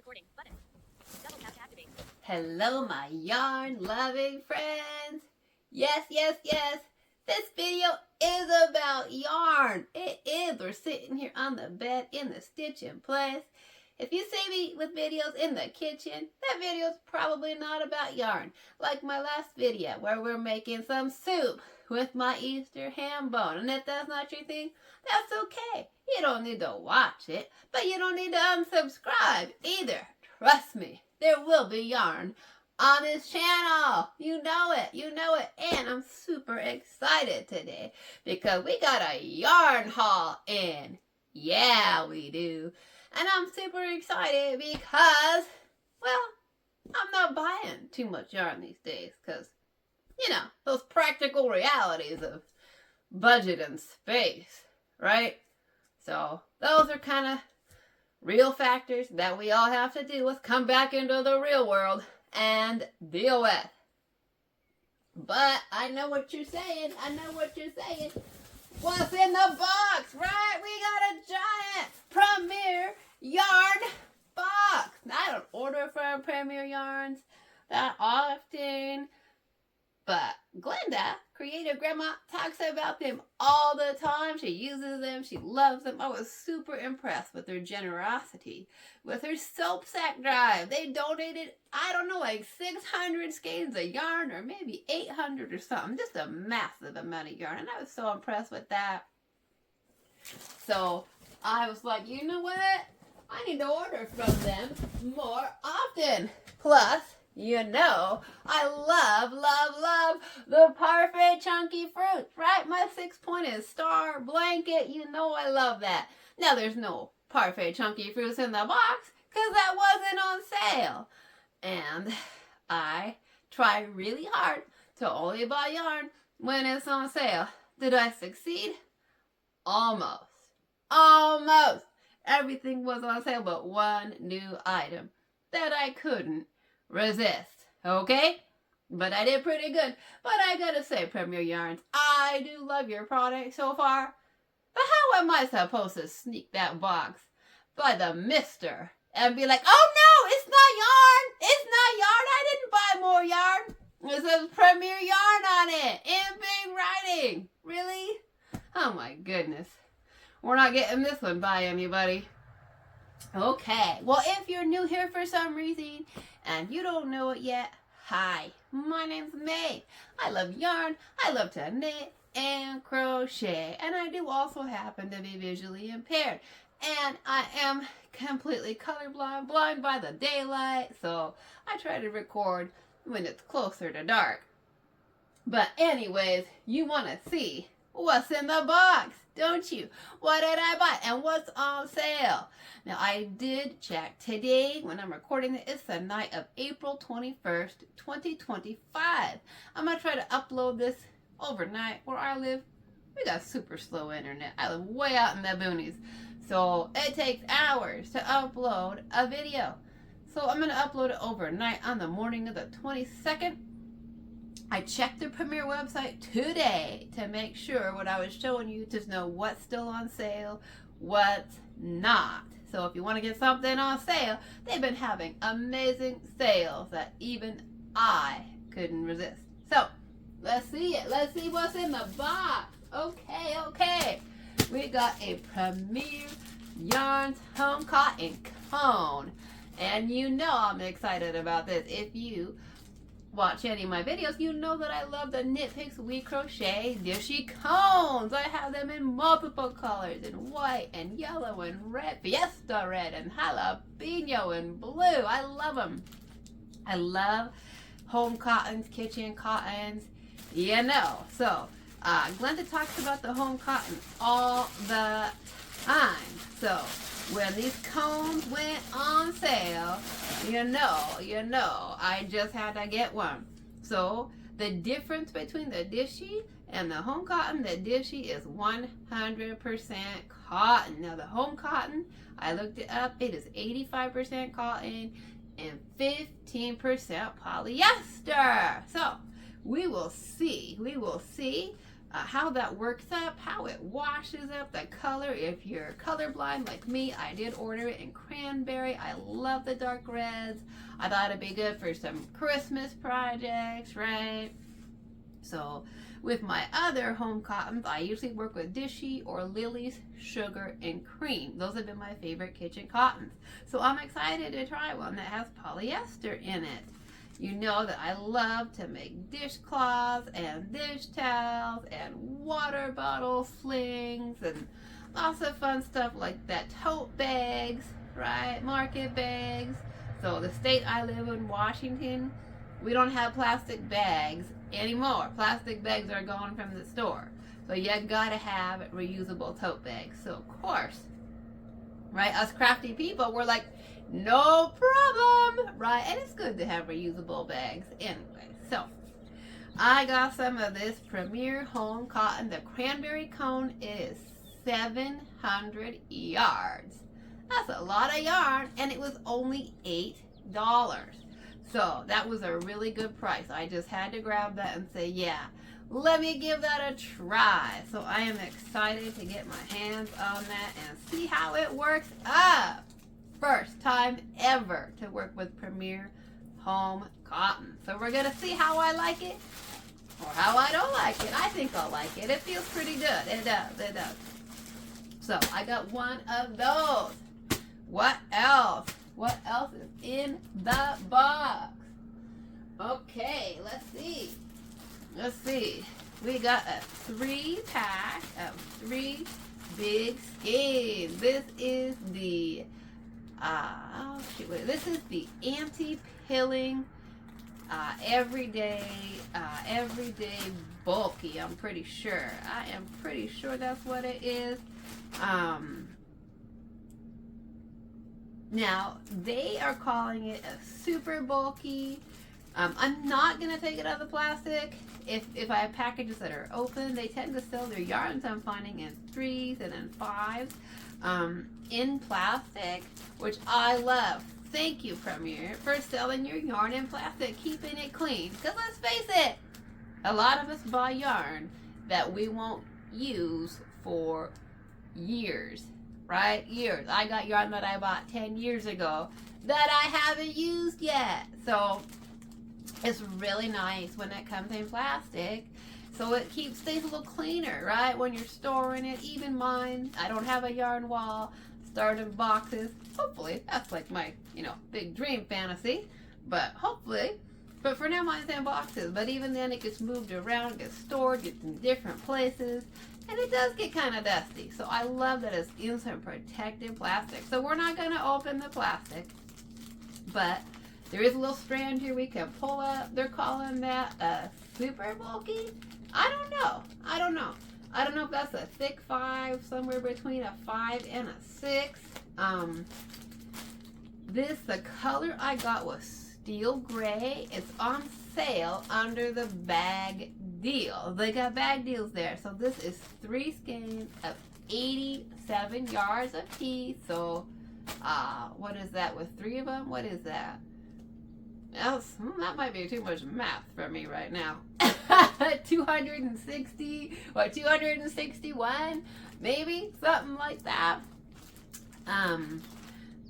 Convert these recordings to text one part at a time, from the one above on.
recording button. Double tap to activate. Hello, my yarn loving friends. Yes, yes, yes. This video is about yarn. It is. We're sitting here on the bed in the stitch in place. If you see me with videos in the kitchen, that video is probably not about yarn. Like my last video where we're making some soup with my Easter ham bone. And if that's not your thing, that's okay. You don't need to watch it, but you don't need to unsubscribe either. Trust me, there will be yarn on this channel. You know it, and I'm super excited today because we got a yarn haul in. Yeah, we do. And I'm super excited because, well, I'm not buying too much yarn these days because, those practical realities of budget and space, right? So those are kind of real factors that we all have to deal with, come back into the real world and deal with. But I know what you're saying. What's in the box, right? We got a giant Premier Yarn box. I don't order from Premier Yarns that often, but Glenda, Creative Grandma, talks about them all the time. She uses them. She loves them. I was super impressed with their generosity. With her soap sack drive, they donated, like 600 skeins of yarn or maybe 800 or something. Just a massive amount of yarn. And I was so impressed with that. So I was like, you know what? I need to order from them more often. Plus, I love the Parfait Chunky Fruits, right? My 6-pointed star blanket, I love that. Now, there's no Parfait Chunky Fruits in the box because that wasn't on sale. And I try really hard to only buy yarn when it's on sale. Did I succeed? Almost. Everything was on sale but one new item that I couldn't resist, okay? But I did pretty good. But I gotta say, Premier Yarns, I do love your product so far. But how am I supposed to sneak that box by the mister and be like, oh no, it's not yarn, I didn't buy more yarn. It says Premier Yarn on it in big writing. Really? Oh my goodness. We're not getting this one by anybody. Okay, well, if you're new here for some reason and you don't know it yet, hi, my name's May. I love yarn, I love to knit and crochet, and I do also happen to be visually impaired. And I am completely colorblind, blind by the daylight, so I try to record when it's closer to dark. But anyways, you want to see what's in the box, don't you? What did I buy and what's on sale? Now, I did check today when I'm recording this. It's the night of April 21st, 2025. I'm going to try to upload this overnight. Where I live, we got super slow internet. I live way out in the boonies. So it takes hours to upload a video. So I'm going to upload it overnight on the morning of the 22nd. I checked the Premier website today to make sure what I was showing you, to know what's still on sale, what's not. So if you want to get something on sale, they've been having amazing sales that even I couldn't resist. So let's see it. Let's see what's in the box. Okay. We got a Premier Yarns Home Cotton Cone. And I'm excited about this. If you watch any of my videos, you know that I love the Knit Picks We Crochet Dishy cones. I have them in multiple colors, in white and yellow and red, Fiesta red and jalapeno and blue. I love them. I love home cottons, kitchen cottons, So, Glenda talks about the home cotton all the time. So, when these cones went on sale, I just had to get one. So the difference between the Dishy and the home cotton, the Dishy is 100% cotton. Now the home cotton, I looked it up, it is 85% cotton and 15% polyester. So we will see how that works up, how it washes up, the color. If you're colorblind like me, I did order it in cranberry. I love the dark reds. I thought it'd be good for some Christmas projects, right? So with my other home cottons, I usually work with Dishy or Lily's Sugar and Cream. Those have been my favorite kitchen cottons. So I'm excited to try one that has polyester in it. You know that I love to make dishcloths and dish towels and water bottle slings and lots of fun stuff like that. Tote bags, right? Market bags. So the state I live in, Washington, we don't have plastic bags anymore. Plastic bags are gone from the store. So you gotta have reusable tote bags. So of course, right, us crafty people, we're like, no problem, right? And it's good to have reusable bags anyway. So I got some of this Premier Home Cotton. The cranberry cone is 700 yards. That's a lot of yarn, and it was only $8. So that was a really good price. I just had to grab that and say, yeah, let me give that a try. So I am excited to get my hands on that and see how it works up. First time ever to work with Premier Home Cotton. So we're going to see how I like it or how I don't like it. I think I'll like it. It feels pretty good. It does. It does. So I got one of those. What else? What else is in the box? Okay, let's see. Let's see. We got a 3-pack of 3 big skeins. This is the this is the anti-pilling everyday bulky. I'm pretty sure. I am pretty sure that's what it is. Now, they are calling it a super bulky. I'm not going to take it out of the plastic. If I have packages that are open, they tend to sell their yarns, I'm finding, in 3s and in 5s in plastic, which I love. Thank you, Premier, for selling your yarn in plastic, keeping it clean. Because let's face it, a lot of us buy yarn that we won't use for years. Right? Years. I got yarn that I bought 10 years ago that I haven't used yet. So it's really nice when it comes in plastic. So it keeps things a little cleaner, right? When you're storing it. Even mine, I don't have a yarn wall. Start in boxes. Hopefully. That's like my, big dream fantasy. But hopefully. But for now, mine's in boxes. But even then, it gets moved around, gets stored, gets in different places. And it does get kind of dusty. So I love that it's in some protective plastic. So we're not going to open the plastic. But there is a little strand here we can pull up. They're calling that a super bulky. I don't know. I don't know if that's a thick 5, somewhere between a 5 and a 6. The color I got was steel gray. It's on sale under the bag deal. They got bag deals there. So this is 3 skeins of 87 yards a piece. So what is that with 3 of them? What is that? That might be too much math for me right now. 260 or 261, maybe something like that.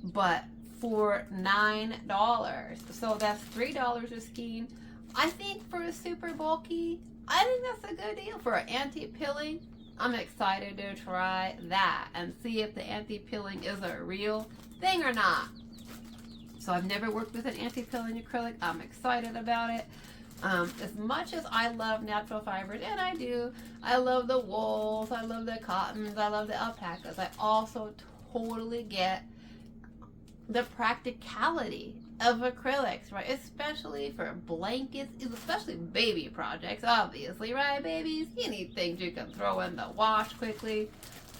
But for $9, so that's $3 a skein. I think for a super bulky, I think that's a good deal for an anti-pilling. I'm excited to try that and see if the anti-pilling is a real thing or not. So I've never worked with an anti-pilling acrylic. I'm excited about it. As much as I love natural fibers, and I do, I love the wools, I love the cottons, I love the alpacas, I also totally get the practicality of acrylics, right? Especially for blankets, especially baby projects, obviously, right, babies? You need things you can throw in the wash quickly.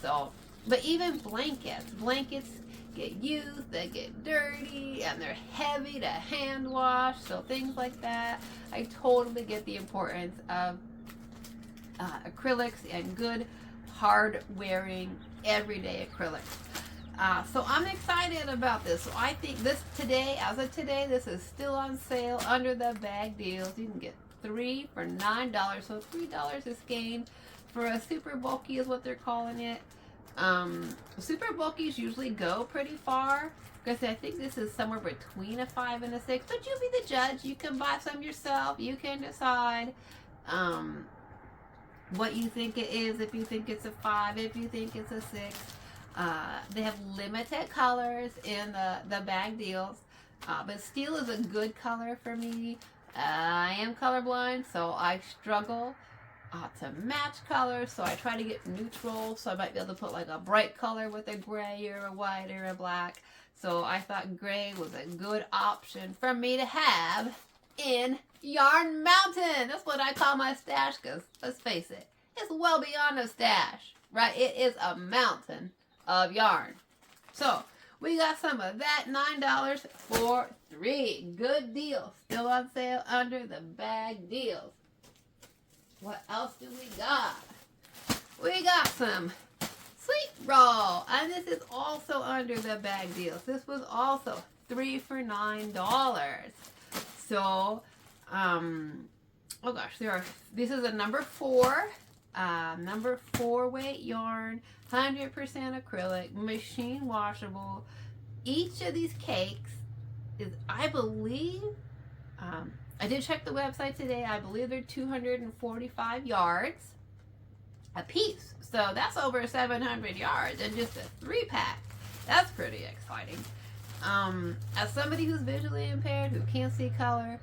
So, but even blankets get used, they get dirty, and they're heavy to hand wash, so things like that. I totally get the importance of acrylics and good, hard-wearing, everyday acrylics. So I'm excited about this. So I think this today, as of today, this is still on sale under the bag deals. You can get 3 for $9, so $3 a skein. for a super bulky is what they're calling it. Super bulkies usually go pretty far, because I think this is somewhere between a 5 and a 6, but you be the judge. You can buy some yourself. You can decide what you think it is, if you think it's a 5, if you think it's a 6. They have limited colors in the bag deals, but steel is a good color for me. I am colorblind, so I struggle to match colors, so I try to get neutral, so I might be able to put like a bright color with a gray or a white or a black. So I thought gray was a good option for me to have in Yarn Mountain. That's what I call my stash, because let's face it, it's well beyond a stash, right? It is a mountain of yarn. So we got some of that, $9 for 3. Good deal. Still on sale under the bag deals. What else do we got? We got some sweet roll, and this is also under the bag deals. This was also 3 for $9. So, oh gosh, this is a number 4 weight yarn, 100% acrylic, machine washable. Each of these cakes is, I believe, I did check the website today. I believe they're 245 yards a piece. So that's over 700 yards in just a 3-pack. That's pretty exciting. As somebody who's visually impaired, who can't see color,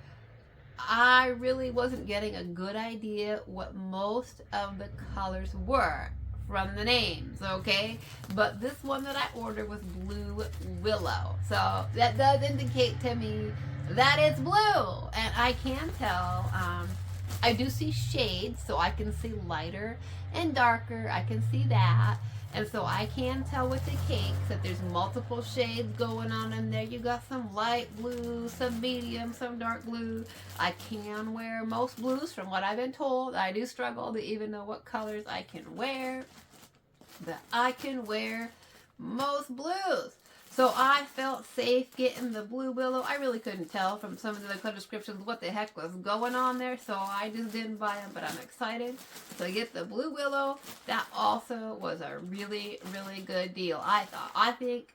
I really wasn't getting a good idea what most of the colors were from the names, okay? But this one that I ordered was Blue Willow. So that does indicate to me that it's blue, and I can tell. I do see shades, so I can see lighter and darker. I can see that, and so I can tell with the cakes that there's multiple shades going on in there. You got some light blue, some medium, some dark blue. I can wear most blues, from what I've been told. I do struggle to even know what colors I can wear, but I can wear most blues. So I felt safe getting the Blue Willow. I really couldn't tell from some of the color descriptions what the heck was going on there, so I just didn't buy them, but I'm excited to get the Blue Willow. That also was a really, really good deal, I thought. I think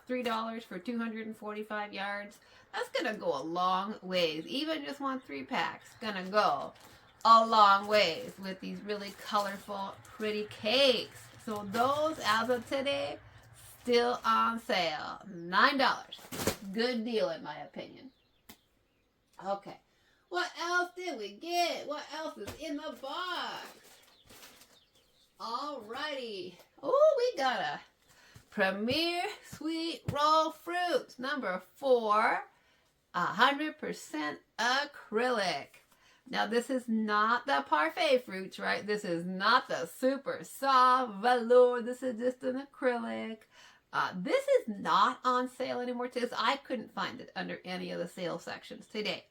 $3 for 245 yards, that's going to go a long ways. Even just one 3-pack's going to go a long ways with these really colorful, pretty cakes. So those, as of today, still on sale. $9. Good deal in my opinion. Okay. What else did we get? What else is in the box? Alrighty. Oh, we got a Premier Sweet Roll Fruits. Number 4. 100% acrylic. Now, this is not the parfait fruits, right? This is not the super soft velour. This is just an acrylic. This is not on sale anymore, because I couldn't find it under any of the sale sections today.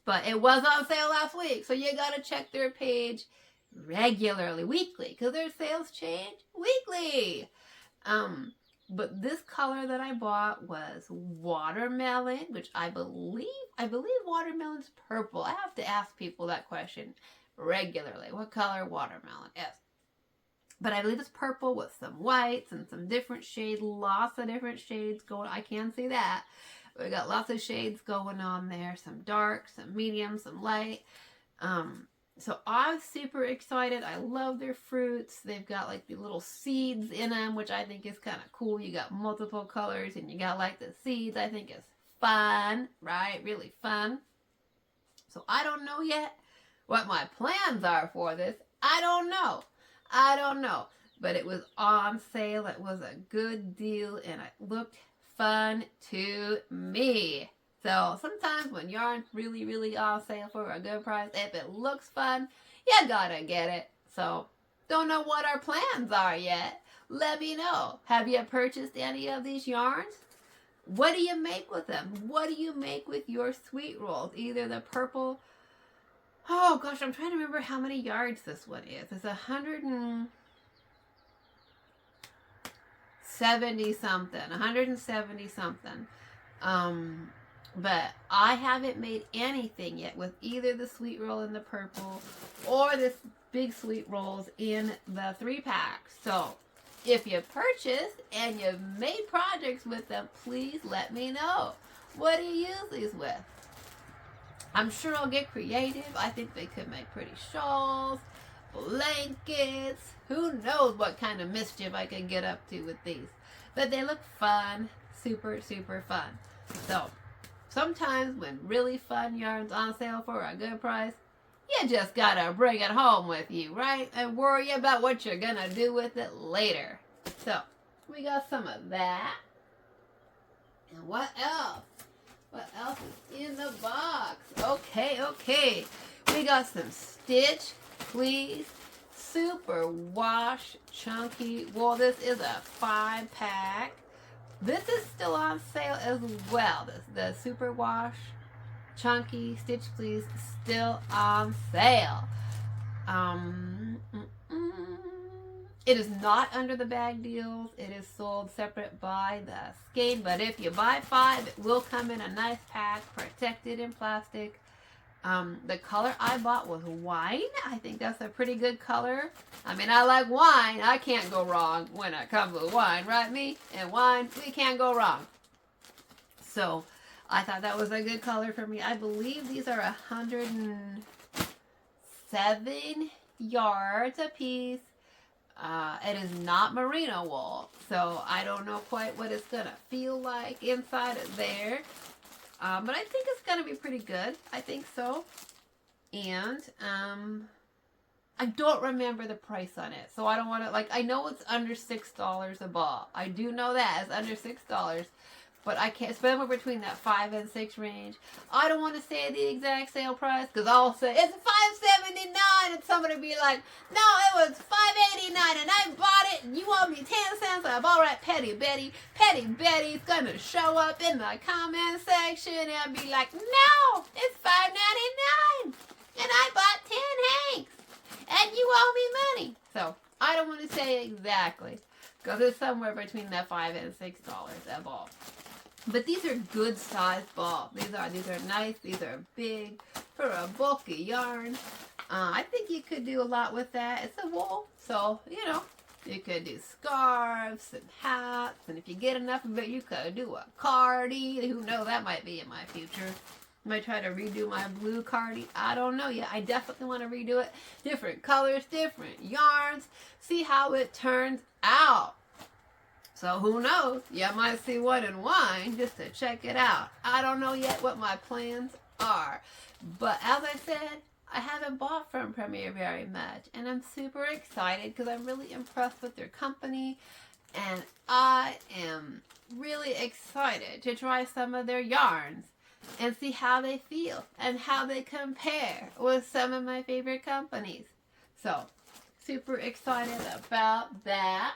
But it was on sale last week, so you gotta check their page regularly, weekly, because their sales change weekly. But this color that I bought was watermelon, which I believe watermelon's purple. I have to ask people that question regularly. What color watermelon is? But I believe it's purple with some whites and some different shades, lots of different shades going. I can see that. We got lots of shades going on there, some dark, some medium, some light. So I'm super excited. I love their fruits. They've got like the little seeds in them, which I think is kind of cool. You got multiple colors and you got like the seeds. I think it's fun, right? Really fun. So I don't know yet what my plans are for this. I don't know, but it was on sale. It was a good deal and it looked fun to me. So sometimes when yarn's really, really on sale for a good price, if it looks fun, you gotta get it. So don't know what our plans are yet. Let me know. Have you purchased any of these yarns? What do you make with them? What do you make with your sweet rolls? Either the purple. Oh gosh, I'm trying to remember how many yards this one is. It's 170 something. But I haven't made anything yet with either the sweet roll in the purple or this big sweet rolls in the 3-pack. So if you purchase and you've made projects with them, please let me know. What do you use these with? I'm sure I'll get creative. I think they could make pretty shawls, blankets. Who knows what kind of mischief I could get up to with these. But they look fun. Super, super fun. So sometimes when really fun yarn's on sale for a good price, you just gotta bring it home with you, right? And worry about what you're gonna do with it later. So we got some of that. And what else? What else is in the box? Okay. We got some Stitch Please Super Wash Chunky wool. This is a 5-pack. This is still on sale as well. The Super Wash Chunky Stitch Please still on sale. It is not under the bag deals. It is sold separate by the skein. But if you buy 5, it will come in a nice pack, protected in plastic. The color I bought was wine. I think that's a pretty good color. I mean, I like wine. I can't go wrong when it comes with wine, right? Me and wine, we can't go wrong. So I thought that was a good color for me. I believe these are 107 yards a piece. It is not merino wool, so I don't know quite what it's going to feel like inside of there. But I think it's going to be pretty good. I think so. And I don't remember the price on it, so I don't want to, like, I know it's under $6 a ball. I do know that. It's under $6. But I can't spend between that 5 and 6 range. I don't want to say the exact sale price because I'll say it's $5.79 and somebody will be like, no, it was $5.89 and I bought it and you owe me 10 cents. I'm all right, Petty Betty. Petty Betty's gonna show up in the comment section and be like, no, it's $5.99 and I bought 10 hanks and you owe me money. So I don't want to say exactly because it's somewhere between that $5 and $6 a ball. But these are good sized balls. These are nice. These are big for a bulky yarn. I think you could do a lot with that. It's a wool, so you know you could do scarves and hats. And if you get enough of it, you could do a cardie. Who knows? That might be in my future. I might try to redo my blue cardie. I don't know yet. I definitely want to redo it. Different colors, different yarns. See how it turns out. So who knows? You might see one in wine just to check it out. I don't know yet what my plans are. But as I said, I haven't bought from Premier very much. And I'm super excited because I'm really impressed with their company. And I am really excited to try some of their yarns and see how they feel and how they compare with some of my favorite companies. So, super excited about that.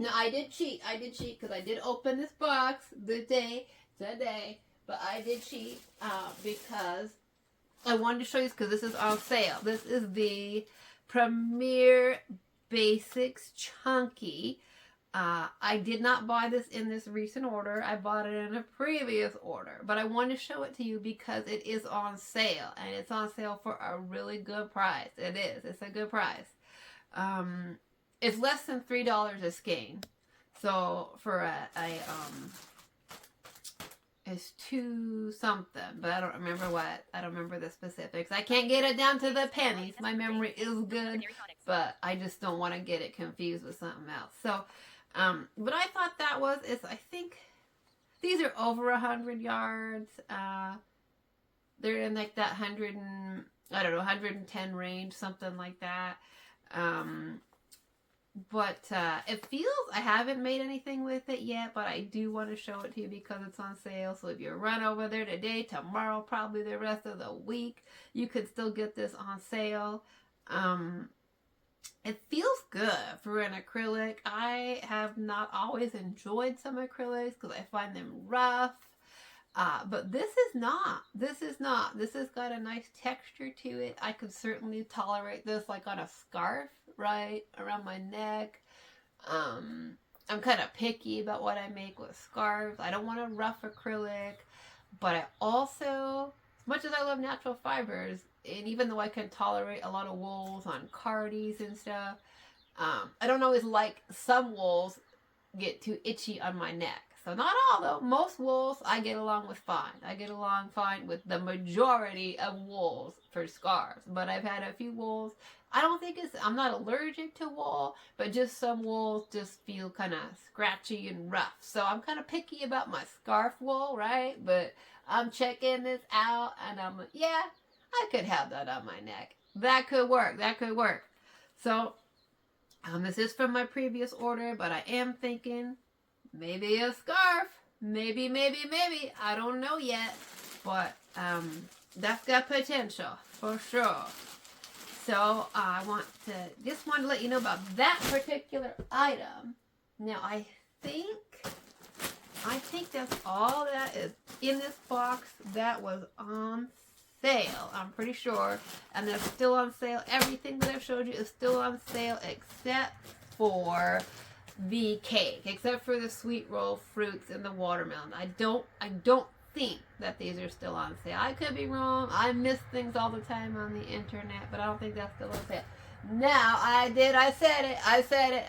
Now, I did cheat because I did open this box today, but I did cheat because I wanted to show you because this is on sale. This is the Premier Basics Chunky. I did not buy this in this recent order. I bought it in a previous order, but I wanted to show it to you because it is on sale, and it's on sale for a really good price. It is. It's a good price. It's less than $3 a skein. So for it's 2 something, but I don't remember what. I don't remember the specifics. I can't get it down to the pennies. My memory is good, but I just don't want to get it confused with something else. So, but I thought that was, I think these are over 100 yards. They're in like that 110 range, something like that. But it feels, I haven't made anything with it yet, but I do want to show it to you because it's on sale. So if you run over there today, tomorrow, probably the rest of the week, you could still get this on sale. It feels good for an acrylic. I have not always enjoyed some acrylics because I find them rough. But this is not. This has got a nice texture to it. I could certainly tolerate this like on a scarf, right? Around my neck. I'm kind of picky about what I make with scarves. I don't want a rough acrylic. But I also, as much as I love natural fibers, And even though I can tolerate a lot of wools on cardies and stuff, I don't always like some wools get too itchy on my neck. So not all though. Most wools I get along with fine. I get along fine with the majority of wools for scarves. But I've had a few wools. I'm not allergic to wool, but just some wools just feel kind of scratchy and rough. So I'm kind of picky about my scarf wool, right? But I'm checking this out and I'm like, yeah, I could have that on my neck. That could work. That could work. So this is from my previous order, but I am thinking maybe a scarf. Maybe. I don't know yet. But that's got potential for sure. So I just want to let you know about that particular item. Now I think that's all that is in this box that was on sale. I'm pretty sure. And they're still on sale. Everything that I've showed you is still on sale except for the cake. Except for the sweet roll fruits and the watermelon. I don't think that these are still on sale. I could be wrong. I miss things all the time on the internet, but I don't think that's still on sale. Now, I said it.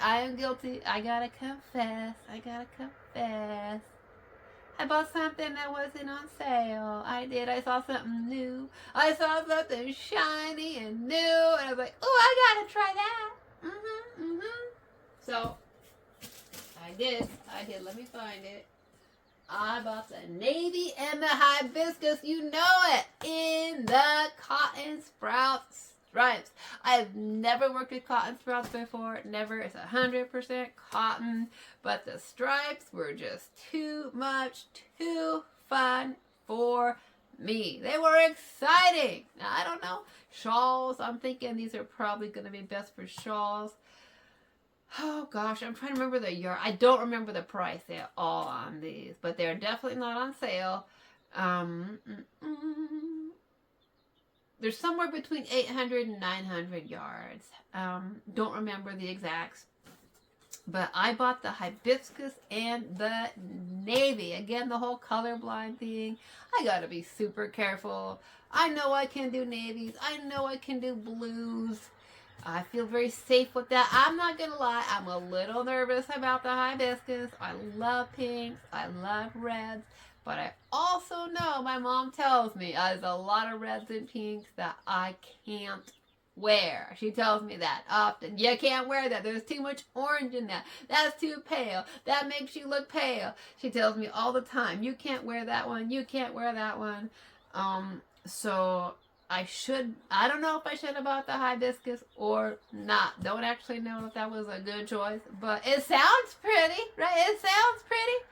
I am guilty. I gotta confess. I bought something that wasn't on sale. I did. I saw something new. I saw something shiny and new, and I was like, oh, I gotta try that. So, I did. Let me find it. I bought the navy and the hibiscus, you know it, in the cotton sprouts stripes. I've never worked with cotton sprouts before, never. It's 100% cotton, but the stripes were just too much, too fun for me. They were exciting. Now, I don't know, shawls, I'm thinking these are probably going to be best for shawls. Oh gosh, I'm trying to remember the yarn. I don't remember the price at all on these, but they're definitely not on sale. They're somewhere between 800 and 900 yards. Don't remember the exacts. But I bought the hibiscus and the navy. Again, the whole colorblind thing. I gotta be super careful. I know I can do navies. I know I can do blues. I feel very safe with that. I'm not going to lie. I'm a little nervous about the hibiscus. I love pinks. I love reds. But I also know my mom tells me there's a lot of reds and pinks that I can't wear. She tells me that often. You can't wear that. There's too much orange in that. That's too pale. That makes you look pale. She tells me all the time, you can't wear that one. You can't wear that one. So I don't know if I should have bought the hibiscus or not. Don't actually know if that was a good choice, but it sounds pretty, right? It sounds pretty.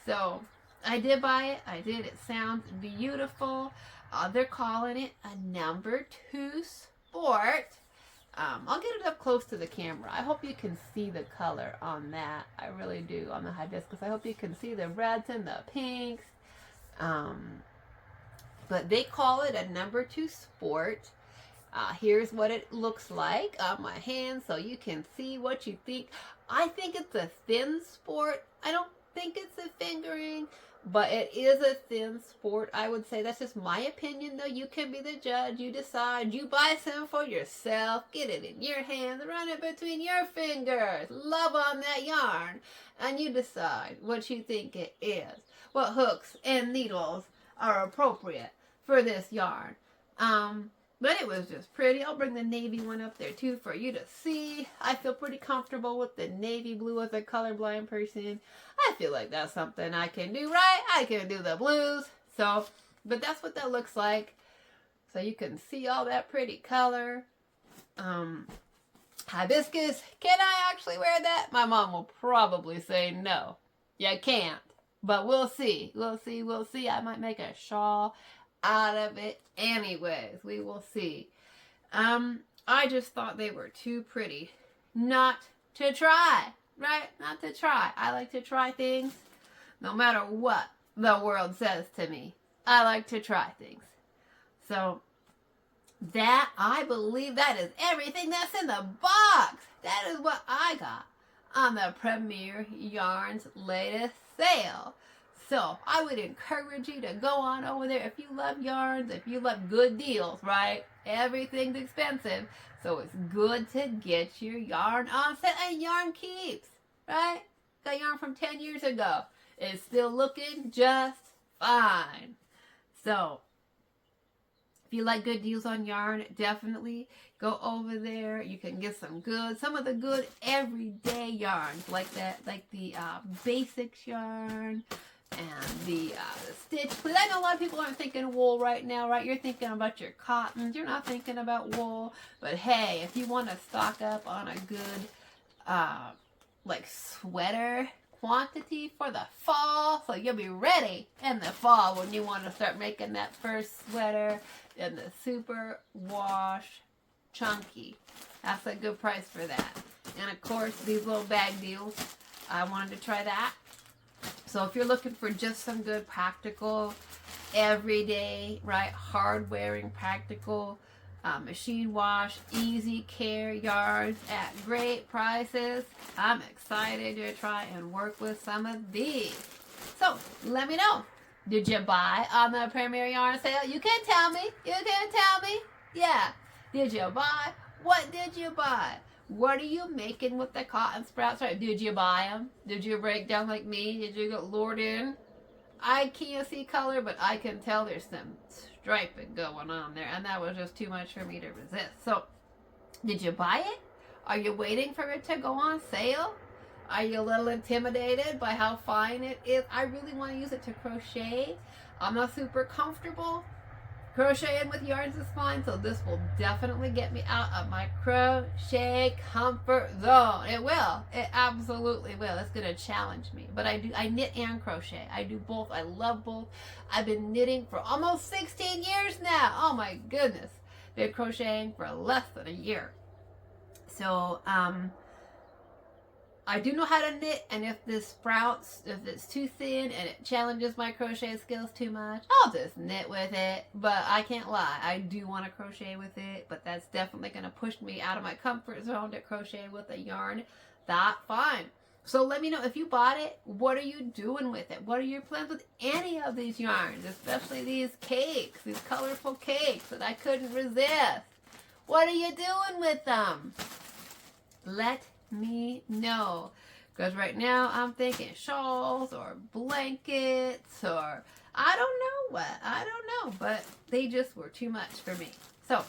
So I did buy it. It sounds beautiful. They're calling it a number 2 sport. I'll get it up close to the camera. I hope you can see the color on that. I really do, on the hibiscus. I hope you can see the reds and the pinks. But they call it a number 2 sport. Here's what it looks like on my hand so you can see what you think. I think it's a thin sport. I don't think it's a fingering, but it is a thin sport. I would say that's just my opinion, though. You can be the judge. You decide. You buy some for yourself. Get it in your hands. Run it between your fingers. Love on that yarn. And you decide what you think it is. What hooks and needles are appropriate for this yarn. But it was just pretty. I'll bring the navy one up there too for you to see. I feel pretty comfortable with the navy blue as a colorblind person. I feel like that's something I can do right. I can do the blues. So, but that's what that looks like. So you can see all that pretty color. Hibiscus, can I actually wear that? My mom will probably say no. You can't. But we'll see. We'll see. I might make a shawl out of it anyways. We will see. I just thought they were too pretty not to try, right? Not to try. I like to try things no matter what the world says to me. I like to try things. So that, I believe that is everything that's in the box. That is what I got on the Premier Yarns latest sale. So I would encourage you to go on over there if you love yarns, if you love good deals, right? Everything's expensive. So it's good to get your yarn on sale. And yarn keeps, right? Got yarn from 10 years ago. It's still looking just fine. So if you like good deals on yarn, definitely go over there. You can get some of the good everyday yarns like that, like the basics yarn and the stitch. Please, I know a lot of people aren't thinking wool right now, right? You're thinking about your cottons. You're not thinking about wool. But hey, if you want to stock up on a good like sweater quantity for the fall, so you'll be ready in the fall when you want to start making that first sweater in the super wash chunky. That's a good price for that. And of course, these little bag deals, I wanted to try that. So if you're looking for just some good practical, everyday, right, hard wearing, practical, machine wash, easy care yarns at great prices, I'm excited to try and work with some of these. So let me know. Did you buy on the Premier Yarn sale? You can tell me. You can tell me. Yeah. Did you buy? What did you buy? What are you making with the cotton sprouts? Right? Did you buy them? Did you break down like me? Did you get lured in? I can't see color, but I can tell there's some striping going on there, and that was just too much for me to resist. So, did you buy it? Are you waiting for it to go on sale? Are you a little intimidated by how fine it is? I really want to use it to crochet. I'm not super comfortable crocheting with yarns is fine, so this will definitely get me out of my crochet comfort zone. It will. It absolutely will. It's going to challenge me. But I knit and crochet. I do both. I love both. I've been knitting for almost 16 years now. Oh my goodness. Been crocheting for less than a year. So, I do know how to knit, and if this sprouts, if it's too thin and it challenges my crochet skills too much, I'll just knit with it. But I can't lie, I do want to crochet with it, but that's definitely going to push me out of my comfort zone to crochet with a yarn that fine. So let me know if you bought it. What are you doing with it? What are your plans with any of these yarns, especially these cakes, these colorful cakes that I couldn't resist? What are you doing with them? Let me know, because right now I'm thinking shawls or blankets or I don't know what. I don't know, but they just were too much for me. So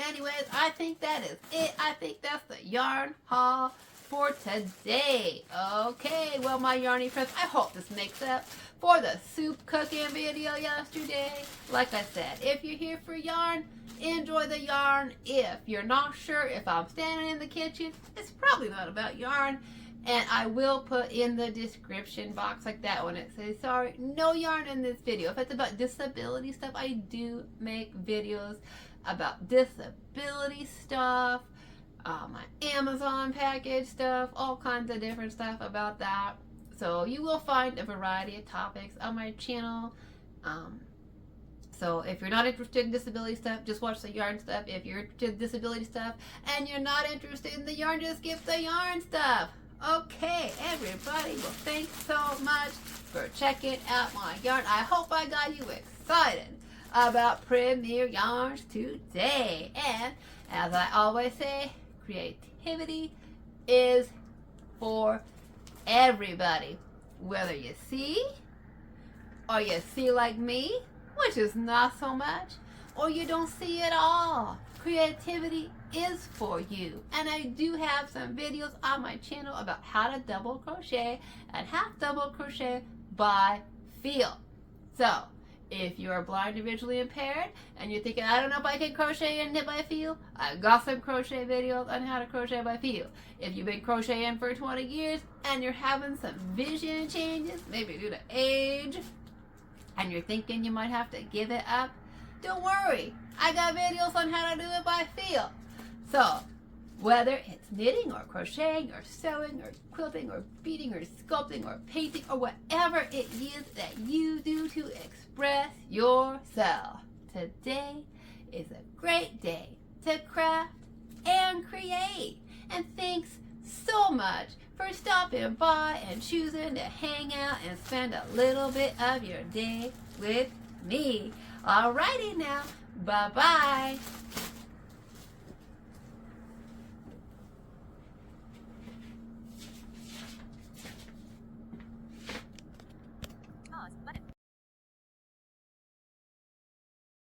anyways, I think that is it. I think that's the yarn haul for today. Okay, well, my yarny friends, I hope this makes up for the soup cooking video yesterday. Like I said, if you're here for yarn, enjoy the yarn. If you're not sure if I'm standing in the kitchen, it's probably not about yarn. And I will put in the description box like that when it says, sorry, no yarn in this video. If it's about disability stuff, I do make videos about disability stuff, my Amazon package stuff, all kinds of different stuff about that. So you will find a variety of topics on my channel. So if you're not interested in disability stuff, just watch the yarn stuff. If you're interested in disability stuff and you're not interested in the yarn, just skip the yarn stuff. Okay, everybody. Well, thanks so much for checking out my yarn. I hope I got you excited about Premier Yarns today. And as I always say, creativity is for everybody. Whether you see or you see like me, which is not so much, or you don't see at all. Creativity is for you. And I do have some videos on my channel about how to double crochet and half double crochet by feel. So if you are blind or visually impaired and you're thinking, I don't know if I can crochet and knit by feel, I've got some crochet videos on how to crochet by feel. If you've been crocheting for 20 years and you're having some vision changes, maybe due to age, and you're thinking you might have to give it up, don't worry. I got videos on how to do it by feel. So whether it's knitting or crocheting or sewing or quilting or beading or sculpting or painting or whatever it is that you do to express yourself, today is a great day to craft and create. And thanks so much for stopping by and choosing to hang out and spend a little bit of your day with me. Alrighty now, bye-bye.